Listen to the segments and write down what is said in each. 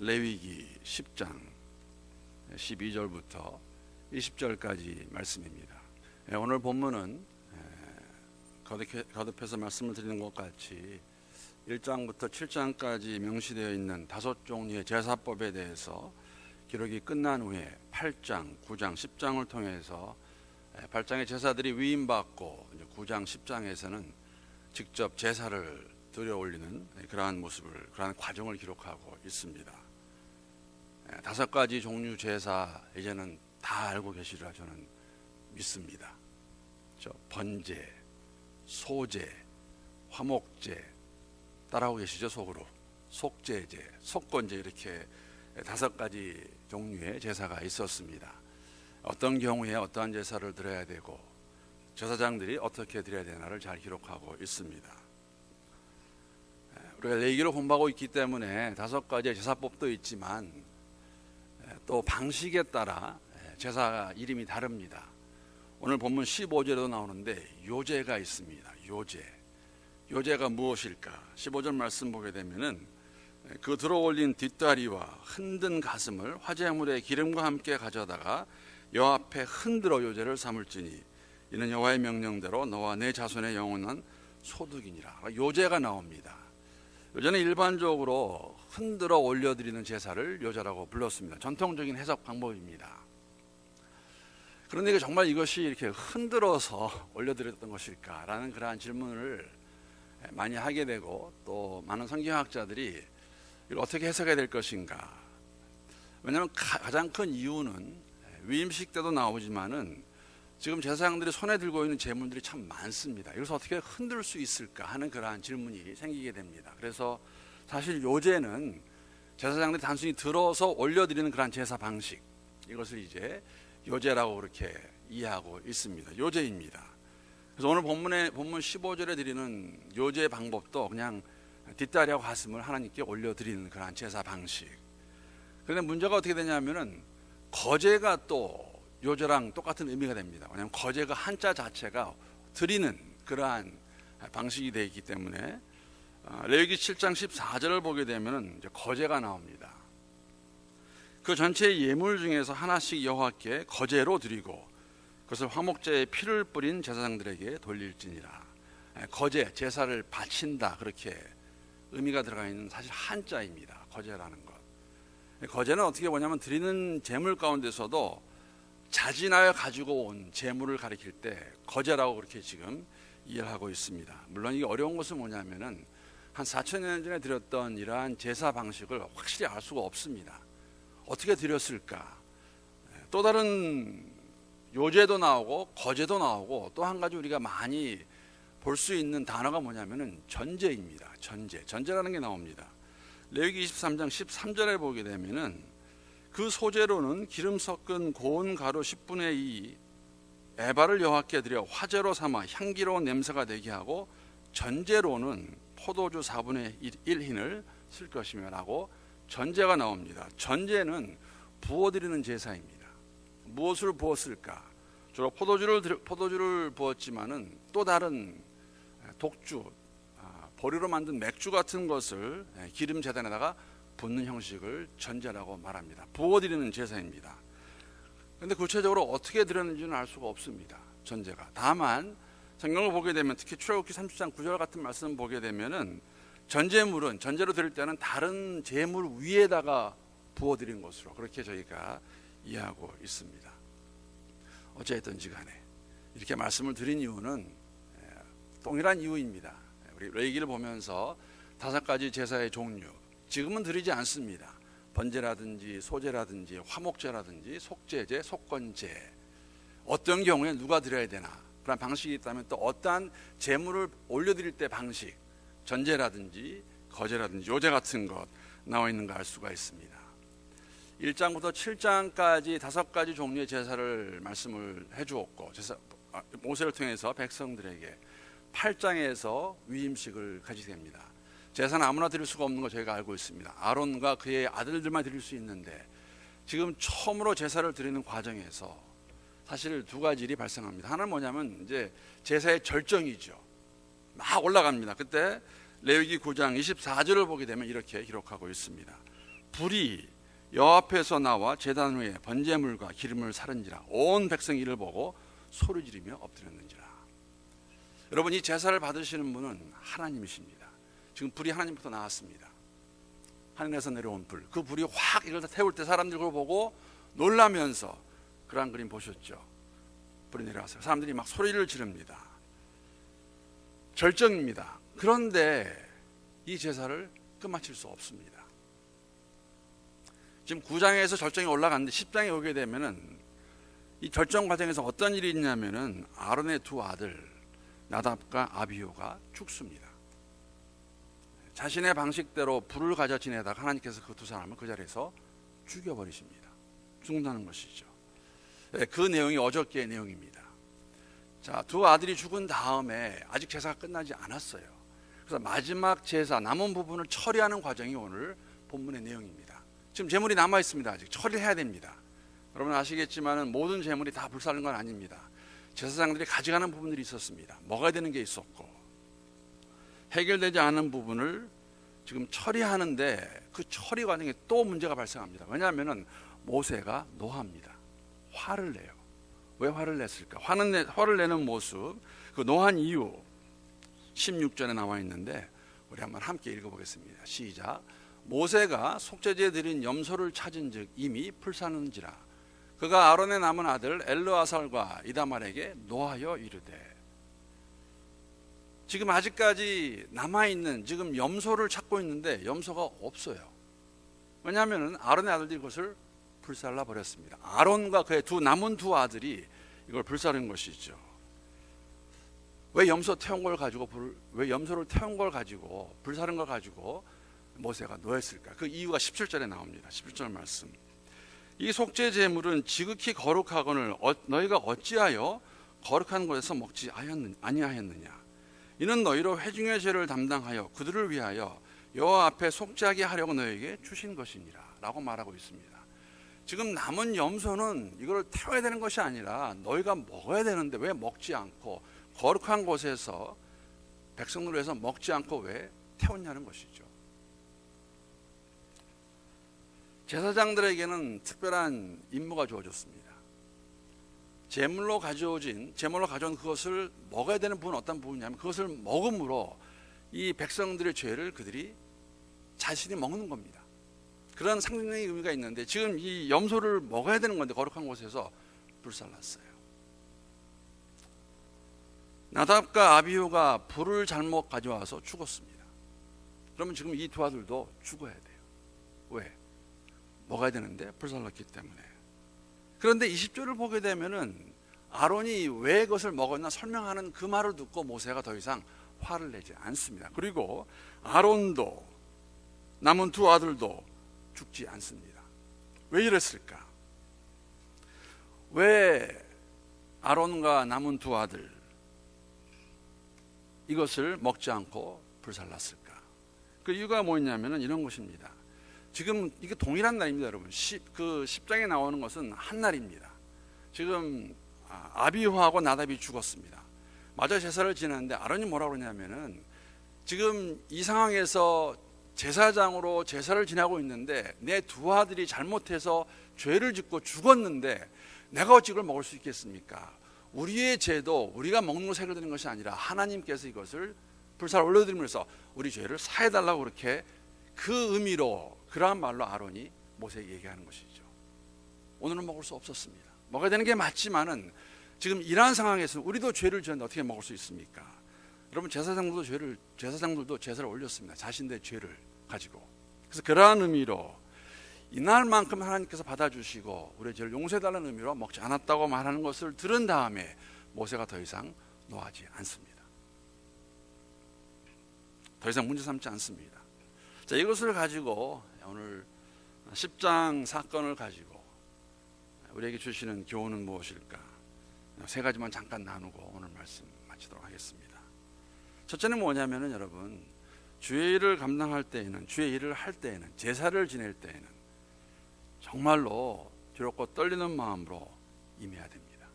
레위기 10장 12절부터 20절까지 말씀입니다. 오늘 본문은 거듭해서 말씀을 드리는 것 같이 1장부터 7장까지 명시되어 있는 5종류의 제사법에 대해서 기록이 끝난 후에 8장, 9장, 10장을 통해서 8장의 제사들이 위임받고 9장, 10장에서는 직접 제사를 드려 올리는 그러한 모습을, 그러한 과정을 기록하고 있습니다. 5가지 종류 제사 이제는 다 알고 계시리라 저는 믿습니다. 번제, 소제, 화목제, 따라하고 계시죠? 속으로 속제제, 속건제, 이렇게 5가지 종류의 제사가 있었습니다. 어떤 경우에 어떠한 제사를 드려야 되고 제사장들이 어떻게 드려야 되나를 잘 기록하고 있습니다. 우리가 레위기를 공부하고 있기 때문에 5가지의 제사법도 있지만 또 방식에 따라 제사 이름이 다릅니다. 오늘 본문 15절에도 나오는데 요제가 있습니다. 요제가 무엇일까? 15절 말씀 보게 되면은 그 들어 올린 뒷다리와 흔든 가슴을 화제물에 기름과 함께 가져다가 여호와 앞에 흔들어 요제를 삼을지니 이는 여호와의 명령대로 너와 내 자손의 영원한 소득이니라. 요제가 나옵니다. 요제는 일반적으로 흔들어 올려드리는 제사를 요제라고 불렀습니다. 전통적인 해석 방법입니다. 그런데 정말 이것이 이렇게 흔들어서 올려드렸던 것일까라는 그러한 질문을 많이 하게 되고, 또 많은 성경학자들이 이걸 어떻게 해석해야 될 것인가. 왜냐하면 가장 큰 이유는 위임식 때도 나오지만은 지금 제사장들이 손에 들고 있는 제물들이 참 많습니다. 이것을 어떻게 흔들 수 있을까 하는 그러한 질문이 생기게 됩니다. 그래서 사실 요제는 제사장들이 단순히 들어서 올려드리는 그러한 제사 방식, 이것을 이제 요제라고 그렇게 이해하고 있습니다. 요제입니다. 그래서 오늘 본문 15절에 드리는 요제 방법도 그냥 뒷다리와 가슴을 하나님께 올려드리는 그러한 제사 방식. 그런데 문제가 어떻게 되냐면은 거제가 또 요제랑 똑같은 의미가 됩니다. 왜냐하면 거제가 한자 자체가 드리는 그러한 방식이 되어 있기 때문에 레위기 7장 14절을 보게 되면 이제 거제가 나옵니다. 그 전체의 예물 중에서 하나씩 여호와께 거제로 드리고 그것을 화목제에 피를 뿌린 제사장들에게 돌릴지니라. 거제, 제사를 바친다, 그렇게 의미가 들어가 있는 사실 한자입니다. 거제라는 것. 거제는 어떻게 보냐면 드리는 제물 가운데서도 자진하여 가지고 온 제물을 가리킬 때 거제라고 그렇게 지금 이해를 하고 있습니다. 물론 이게 어려운 것은 뭐냐면은 한 4,000년 전에 드렸던 이러한 제사 방식을 확실히 알 수가 없습니다. 어떻게 드렸을까? 또 다른 요제도 나오고 거제도 나오고 또 한 가지 우리가 많이 볼 수 있는 단어가 뭐냐면은 전제입니다. 전제라는 게 나옵니다. 레위기 23장 13절에 보게 되면은 그 소제로는 기름 섞은 고운 가루 10분의 2 에바를 여호와께 드려 화제로 삼아 향기로운 냄새가 되게 하고 전제로는 포도주 4분의 1 흰을 쓸 것이며 라고 전제가 나옵니다. 전제는 부어드리는 제사입니다. 무엇을 부었을까? 주로 포도주를 부었지만은 또 다른 독주, 보리로 만든 맥주 같은 것을 기름 제단에다가 붓는 형식을 전제라고 말합니다. 부어드리는 제사입니다. 그런데 구체적으로 어떻게 드렸는지는 알 수가 없습니다. 전제가. 다만 성경을 보게 되면 특히 출애굽기 30장 9절 같은 말씀 보게 되면은 전제물은 전제로 드릴 때는 다른 제물 위에다가 부어드린 것으로 그렇게 저희가 이해하고 있습니다. 어찌됐든지 간에 이렇게 말씀을 드린 이유는 동일한 이유입니다. 우리 레위기를 보면서 5가지 제사의 종류, 지금은 드리지 않습니다. 번제라든지 소제라든지 화목제라든지 속제제, 속건제, 어떤 경우에 누가 드려야 되나 그런 방식이 있다면 또 어떠한 제물을 올려드릴 때 방식, 전제라든지 거제라든지 요제 같은 것 나와 있는 거 알 수가 있습니다. 1장부터 7장까지 5가지 종류의 제사를 말씀을 해주었고 모세를 통해서 백성들에게 8장에서 위임식을 가지게 됩니다. 제사는 아무나 드릴 수가 없는 거 저희가 알고 있습니다. 아론과 그의 아들들만 드릴 수 있는데 지금 처음으로 제사를 드리는 과정에서 사실 2가지 일이 발생합니다. 하나는 뭐냐면 이제 제사의 절정이죠. 막 올라갑니다. 그때 레위기 9장 24절을 보게 되면 이렇게 기록하고 있습니다. 불이 여호와 앞에서 나와 제단 위에 번제물과 기름을 사른지라 온 백성이 이를 보고 소리 지르며 엎드렸는지라. 여러분, 이 제사를 받으시는 분은 하나님이십니다. 지금 불이 하나님부터 나왔습니다. 하늘에서 내려온 불, 그 불이 확 이걸 다 태울 때 사람들이 그걸 보고 놀라면서, 그러한 그림 보셨죠? 불이 내려왔어요. 사람들이 막 소리를 지릅니다. 절정입니다. 그런데 이 제사를 끝마칠 수 없습니다. 지금 9장에서 절정이 올라갔는데 10장에 오게 되면은 이 절정 과정에서 어떤 일이 있냐면은 아론의 두 아들 나답과 아비후가 죽습니다. 자신의 방식대로 불을 가져 지내다가 하나님께서 그 두 사람을 그 자리에서 죽여버리십니다. 죽는다는 것이죠. 그 내용이 어저께의 내용입니다. 자, 두 아들이 죽은 다음에 아직 제사가 끝나지 않았어요. 그래서 마지막 제사 남은 부분을 처리하는 과정이 오늘 본문의 내용입니다. 지금 제물이 남아 있습니다. 아직 처리를 해야 됩니다. 여러분 아시겠지만 모든 제물이 다 불사르는 건 아닙니다. 제사장들이 가져가는 부분들이 있었습니다. 먹어야 되는 게 있었고, 해결되지 않은 부분을 지금 처리하는데 그 처리 과정에 또 문제가 발생합니다. 왜냐하면 모세가 노합니다. 화를 내요. 왜 화를 냈을까? 화를 내는 모습, 그 노한 이유 16절에 나와 있는데 우리 한번 함께 읽어보겠습니다. 시작. 모세가 속죄제에 드린 염소를 찾은 즉 이미 풀사는지라 그가 아론의 남은 아들 엘르아살과 이다말에게 노하여 이르되. 지금 아직까지 남아있는 지금 염소를 찾고 있는데 염소가 없어요. 왜냐하면 아론의 아들들이 그것을 불살라 버렸습니다. 아론과 그의 남은 두 아들이 이걸 불사른 것이죠. 왜 염소를 태운 걸 가지고 불사른 걸 가지고 모세가 노했을까? 그 이유가 17절에 나옵니다. 17절 말씀. 이 속죄 제물은 지극히 거룩하거늘 너희가 어찌하여 거룩한 곳에서 먹지 아니하였느냐? 이는 너희로 회중의 죄를 담당하여 그들을 위하여 여호와 앞에 속죄하게 하려고 너희에게 주신 것이니라 라고 말하고 있습니다. 지금 남은 염소는 이걸 태워야 되는 것이 아니라 너희가 먹어야 되는데 왜 먹지 않고, 거룩한 곳에서 백성들을 위해서 먹지 않고 왜 태웠냐는 것이죠. 제사장들에게는 특별한 임무가 주어졌습니다. 제물로 가져온 그것을 먹어야 되는 부분은 어떤 부분이냐면 그것을 먹음으로 이 백성들의 죄를 그들이 자신이 먹는 겁니다. 그런 상징적인 의미가 있는데 지금 이 염소를 먹어야 되는 건데 거룩한 곳에서 불살랐어요. 나답과 아비후가 불을 잘못 가져와서 죽었습니다. 그러면 지금 이 두 아들도 죽어야 돼요. 왜? 먹어야 되는데 불살랐기 때문에. 그런데 20절을 보게 되면은 아론이 왜 그것을 먹었나 설명하는 그 말을 듣고 모세가 더 이상 화를 내지 않습니다. 그리고 아론도 남은 두 아들도 죽지 않습니다. 왜 이랬을까? 왜 아론과 남은 두 아들 이것을 먹지 않고 불살랐을까? 그 이유가 뭐였냐면 이런 것입니다. 지금 이게 동일한 날입니다, 여러분. 그 10장에 나오는 것은 한 날입니다. 지금 아비후하고 나답이 죽었습니다. 마저 제사를 지냈는데 아론이 뭐라고 그러냐면은 지금 이 상황에서 제사장으로 제사를 지내고 있는데 내 두 아들이 잘못해서 죄를 짓고 죽었는데 내가 어찌 이걸 먹을 수 있겠습니까? 우리의 죄도 우리가 먹는 것을 해결되는 것이 아니라 하나님께서 이것을 불사를 올려드리면서 우리 죄를 사해달라고 그렇게 그 의미로 그러한 말로 아론이 모세에게 얘기하는 것이죠. 오늘은 먹을 수 없었습니다. 먹어야 되는 게 맞지만은 지금 이러한 상황에서 우리도 죄를 지었는데 어떻게 먹을 수 있습니까? 여러분 제사장들도 제사를 올렸습니다. 자신들의 죄를 가지고. 그래서 그러한 의미로 이날만큼 하나님께서 받아주시고 우리의 죄를 용서해달라는 의미로 먹지 않았다고 말하는 것을 들은 다음에 모세가 더 이상 노하지 않습니다. 더 이상 문제 삼지 않습니다. 자, 이것을 가지고 오늘 10장 사건을 가지고 우리에게 주시는 교훈은 무엇일까? 세 가지만 잠깐 나누고 오늘 말씀 마치도록 하겠습니다. 첫째는 뭐냐면은 여러분, 주의 일을 감당할 때에는, 주의 일을 할 때에는, 제사를 지낼 때에는 정말로 두렵고 떨리는 마음으로 임해야 됩니다.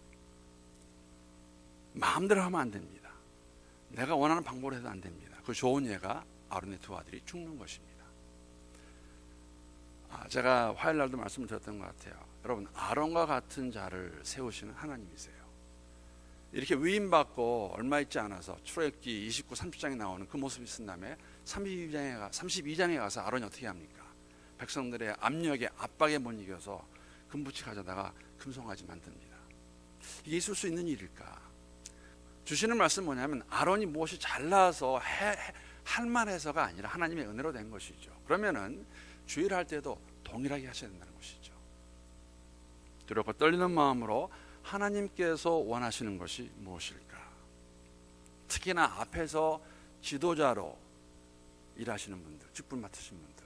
마음대로 하면 안 됩니다. 내가 원하는 방법으로 해도 안 됩니다. 그 좋은 예가 아론의 두 아들이 죽는 것입니다. 제가 화요일 날도 말씀을 드렸던 것 같아요. 여러분, 아론과 같은 자를 세우시는 하나님이세요. 이렇게 위임받고 얼마 있지 않아서 출애굽기 29, 30장에 나오는 그 모습이 있은 다음에 32장에 가서 아론이 어떻게 합니까? 백성들의 압력에 압박에 못 이겨서 금붙이 가져다가 금송아지 만듭니다. 이게 있을 수 있는 일일까? 주시는 말씀 뭐냐면 아론이 무엇이 잘나서 할 만해서가 아니라 하나님의 은혜로 된 것이죠. 그러면은 주의를 할 때도 동일하게 하셔야 된다는 것이죠. 두렵고 떨리는 마음으로 하나님께서 원하시는 것이 무엇일까? 특히나 앞에서 지도자로 일하시는 분들, 직분 맡으신 분들,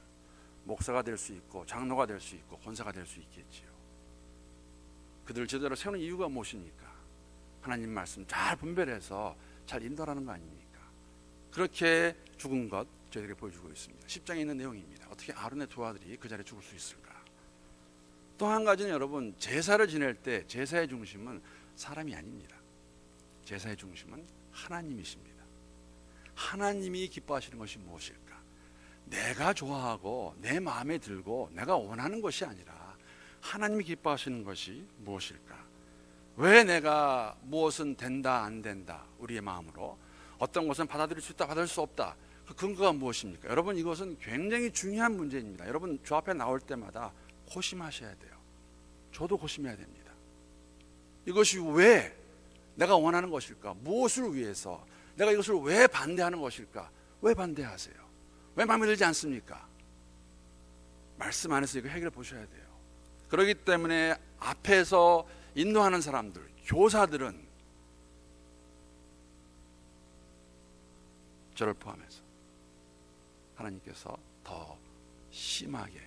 목사가 될 수 있고 장로가 될 수 있고 권사가 될 수 있겠지요. 그들 제대로 세우는 이유가 무엇입니까? 하나님 말씀 잘 분별해서 잘 인도하라는 거 아닙니까? 그렇게 죽은 것 저희들에게 보여주고 있습니다. 10장에 있는 내용입니다. 어떻게 아론의 두 아들이 그 자리에 죽을 수 있을까? 또 한 가지는 여러분, 제사를 지낼 때 제사의 중심은 사람이 아닙니다. 제사의 중심은 하나님이십니다. 하나님이 기뻐하시는 것이 무엇일까? 내가 좋아하고 내 마음에 들고 내가 원하는 것이 아니라 하나님이 기뻐하시는 것이 무엇일까? 왜 내가 무엇은 된다 안 된다 우리의 마음으로, 어떤 것은 받아들일 수 있다 받아들일 수 없다, 그 근거가 무엇입니까? 여러분, 이것은 굉장히 중요한 문제입니다. 여러분, 저 앞에 나올 때마다 고심하셔야 돼요. 저도 고심해야 됩니다. 이것이 왜 내가 원하는 것일까? 무엇을 위해서 내가 이것을 왜 반대하는 것일까? 왜 반대하세요? 왜 마음에 들지 않습니까? 말씀 안에서 이거 해결해 보셔야 돼요. 그렇기 때문에 앞에서 인도하는 사람들, 교사들은 저를 포함해서 하나님께서 더 심하게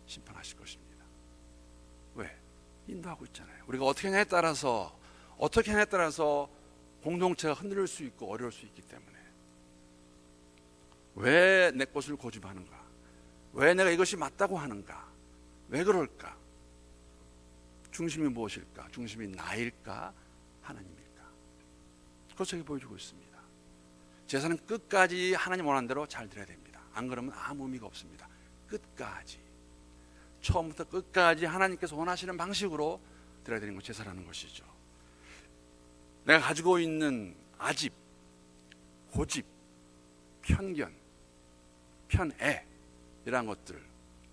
심판하실 것입니다. 왜? 인도하고 있잖아요. 우리가 어떻게 하냐에 따라서 공동체가 흔들릴 수 있고 어려울 수 있기 때문에. 왜 내 것을 고집하는가? 왜 내가 이것이 맞다고 하는가? 왜 그럴까? 중심이 무엇일까? 중심이 나일까? 하나님일까? 그것을 보여주고 있습니다. 제사는 끝까지 하나님 원하는 대로 잘 드려야 됩니다. 안 그러면 아무 의미가 없습니다. 끝까지, 처음부터 끝까지 하나님께서 원하시는 방식으로 드려야 되는 것이 제사라는 것이죠. 내가 가지고 있는 아집, 고집, 편견, 편애 이러한 것들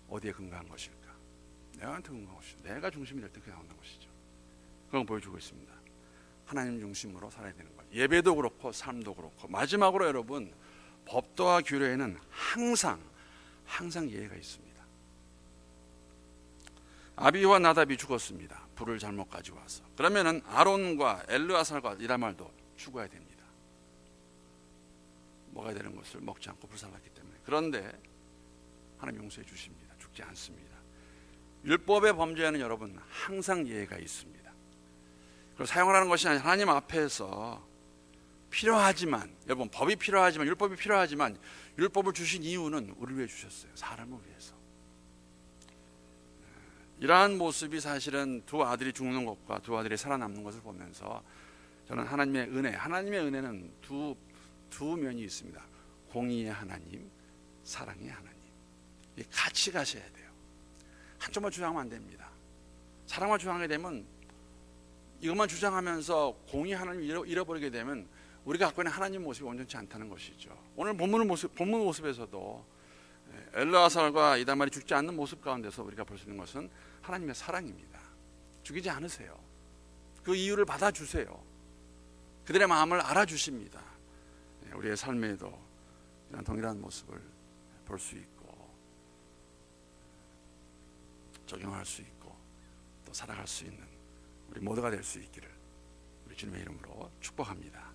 어디에 근거한 것일까? 내가한테 근거한 것이죠. 내가 중심이 될 때 그게 나온다는 것이죠. 그건 보여주고 있습니다. 하나님 중심으로 살아야 되는 것. 예배도 그렇고 삶도 그렇고. 마지막으로 여러분, 법도와 규례에는 항상 예의가 있습니다. 아비와 나답이 죽었습니다. 불을 잘못 가지고 와서. 그러면은 아론과 엘르아살과 이라말도 죽어야 됩니다. 먹어야 되는 것을 먹지 않고 불살랐기 때문에. 그런데 하나님 용서해 주십니다. 죽지 않습니다. 율법의 범죄에는 여러분 항상 예의가 있습니다. 그걸 사용하라는 것이 아니라 하나님 앞에서 필요하지만, 여러분, 법이 필요하지만, 율법이 필요하지만 율법을 주신 이유는 우리를 위해 주셨어요. 사람을 위해서. 이러한 모습이 사실은 두 아들이 죽는 것과 두 아들이 살아남는 것을 보면서 저는 하나님의 은혜는 두 면이 있습니다. 공의의 하나님, 사랑의 하나님. 같이 가셔야 돼요. 한쪽만 주장하면 안 됩니다. 사랑만 주장하게 되면, 이것만 주장하면서 공의 하나님을 잃어버리게 되면 우리가 갖고 있는 하나님 모습이 온전치 않다는 것이죠. 오늘 본문 모습에서도 엘르아살과 이다말이 죽지 않는 모습 가운데서 우리가 볼 수 있는 것은 하나님의 사랑입니다. 죽이지 않으세요. 그 이유를 받아주세요. 그들의 마음을 알아주십니다. 우리의 삶에도 이런 동일한 모습을 볼 수 있고 적용할 수 있고 또 살아갈 수 있는 우리 모두가 될 수 있기를 우리 주님의 이름으로 축복합니다.